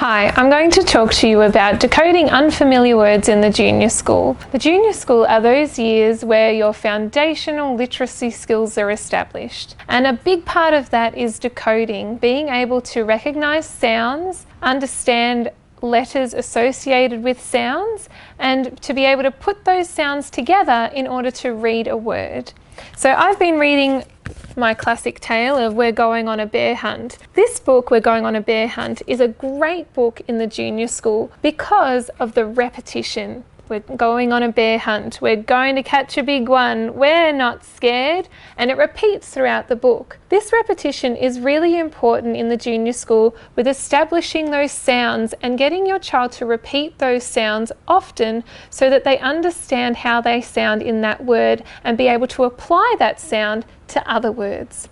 Hi, I'm going to talk to you about decoding unfamiliar words in the junior school. The junior school are those years where your foundational literacy skills are established. And a big part of that is decoding, being able to recognise sounds, understand letters associated with sounds, and to be able to put those sounds together in order to read a word. So I've been reading my classic tale of We're Going on a Bear Hunt. This book, We're Going on a Bear Hunt, is a great book in the junior school because of the repetition. We're going on a bear hunt. We're going to catch a big one. We're not scared. And it repeats throughout the book. This repetition is really important in the junior school with establishing those sounds and getting your child to repeat those sounds often so that they understand how they sound in that word and be able to apply that sound to other words.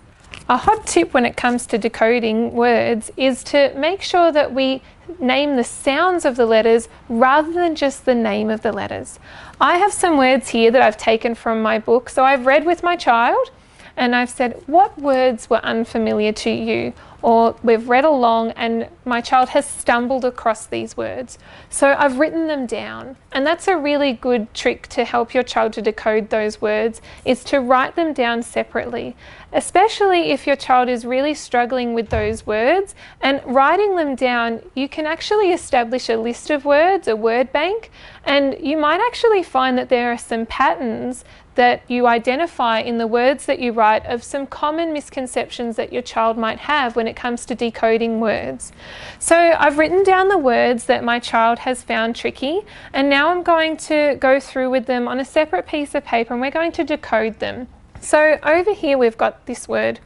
A hot tip when it comes to decoding words is to make sure that we name the sounds of the letters rather than just the name of the letters. I have some words here that I've taken from my book. So I've read with my child and I've said, what words were unfamiliar to you? Or we've read along and my child has stumbled across these words. So I've written them down, and that's a really good trick to help your child to decode those words, is to write them down separately, especially if your child is really struggling with those words. And writing them down, you can actually establish a list of words, a word bank, and you might actually find that there are some patterns that you identify in the words that you write of some common misconceptions that your child might have when it comes to decoding words. So I've written down the words that my child has found tricky, and now I'm going to go through with them on a separate piece of paper and we're going to decode them. So over here we've got this word,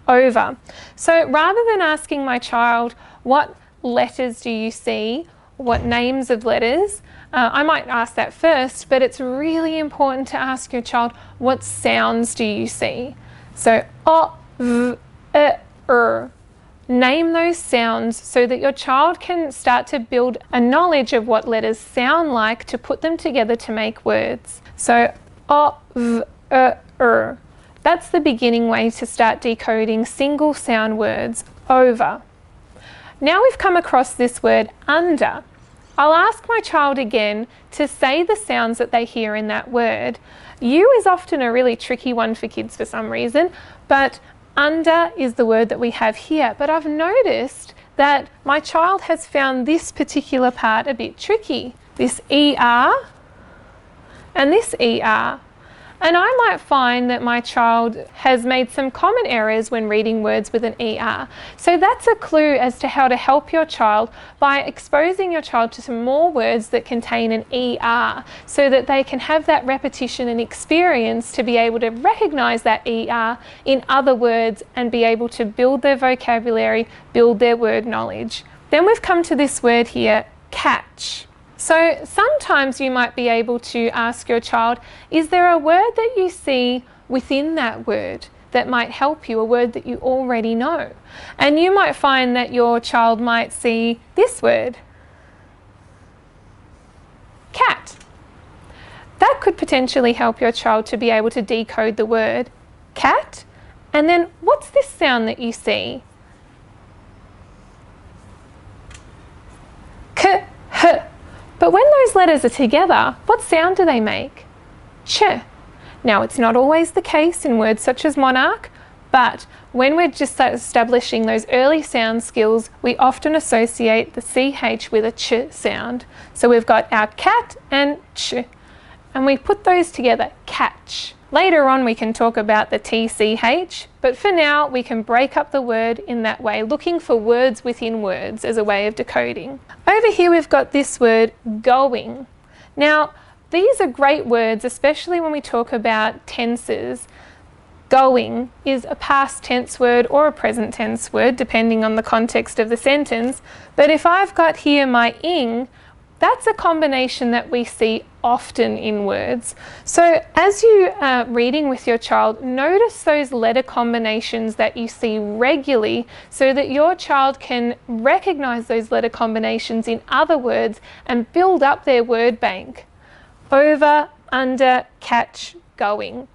over. So rather than asking my child, what letters do you see? What names of letters? I might ask that first, but it's really important to ask your child, what sounds do you see? So, o, v, e, r. Name those sounds so that your child can start to build a knowledge of what letters sound like to put them together to make words. So, o, v, e, r. That's the beginning way to start decoding single sound words, over. Now we've come across this word, under. I'll ask my child again to say the sounds that they hear in that word. U is often a really tricky one for kids for some reason, but under is the word that we have here. But I've noticed that my child has found this particular part a bit tricky. This ER and this ER. And I might find that my child has made some common errors when reading words with an ER. So that's a clue as to how to help your child by exposing your child to some more words that contain an ER so that they can have that repetition and experience to be able to recognise that ER in other words and be able to build their vocabulary, build their word knowledge. Then we've come to this word here, catch. So sometimes you might be able to ask your child, is there a word that you see within that word that might help you, a word that you already know? And you might find that your child might see this word, cat. That could potentially help your child to be able to decode the word cat. And then what's this sound that you see? K, h. But when those letters are together, what sound do they make? Ch. Now, it's not always the case in words such as monarch, but when we're just establishing those early sound skills, we often associate the CH with a ch sound. So we've got our cat and ch, and we put those together, catch. Later on we can talk about the TCH, but for now we can break up the word in that way, looking for words within words as a way of decoding. Over here we've got this word, going. Now these are great words, especially when we talk about tenses. Going is a past tense word or a present tense word, depending on the context of the sentence. But if I've got here my ing, that's a combination that we see often in words. So as you are reading with your child, notice those letter combinations that you see regularly so that your child can recognise those letter combinations in other words and build up their word bank. Over, under, catch, going.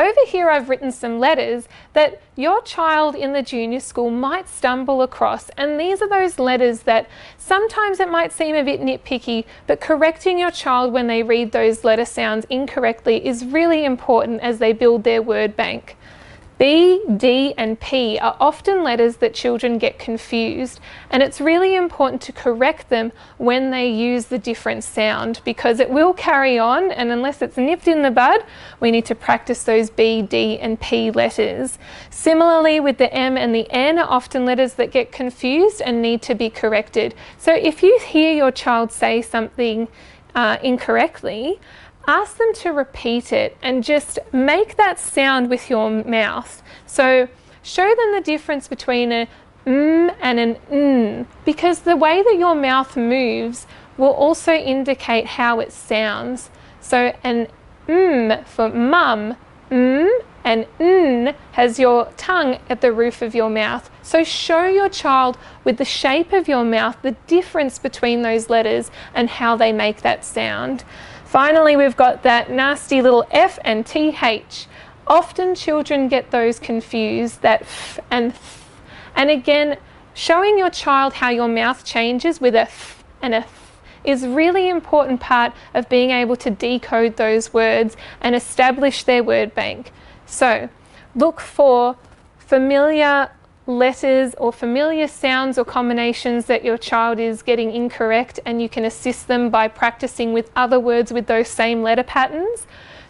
Over here I've written some letters that your child in the junior school might stumble across, and these are those letters that sometimes it might seem a bit nitpicky, but correcting your child when they read those letter sounds incorrectly is really important as they build their word bank. B, D and P are often letters that children get confused, and it's really important to correct them when they use the different sound, because it will carry on, and unless it's nipped in the bud, we need to practice those B, D and P letters. Similarly with the M and the N are often letters that get confused and need to be corrected. So if you hear your child say something incorrectly, ask them to repeat it and just make that sound with your mouth. So show them the difference between a and an n, because the way that your mouth moves will also indicate how it sounds. So an for mum, and n has your tongue at the roof of your mouth. So show your child with the shape of your mouth the difference between those letters and how they make that sound. Finally, we've got that nasty little F and TH. Often children get those confused, that F and th. And again, showing your child how your mouth changes with a F and a th is really important part of being able to decode those words and establish their word bank. So look for familiar letters or familiar sounds or combinations that your child is getting incorrect, and you can assist them by practicing with other words with those same letter patterns.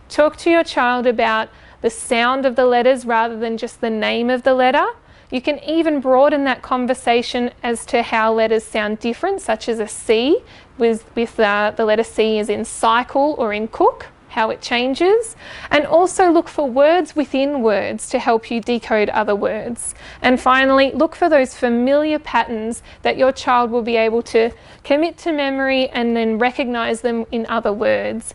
Talk to your child about the sound of the letters rather than just the name of the letter. You can even broaden that conversation as to how letters sound different, such as a C with the letter C is in cycle or in cook, how it changes, and also look for words within words to help you decode other words. And finally, look for those familiar patterns that your child will be able to commit to memory and then recognize them in other words.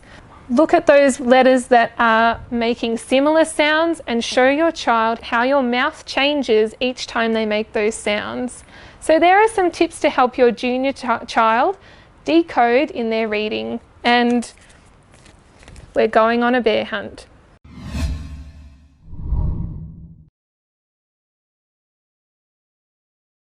Look at those letters that are making similar sounds and show your child how your mouth changes each time they make those sounds. So there are some tips to help your junior child decode in their reading, and we're going on a bear hunt.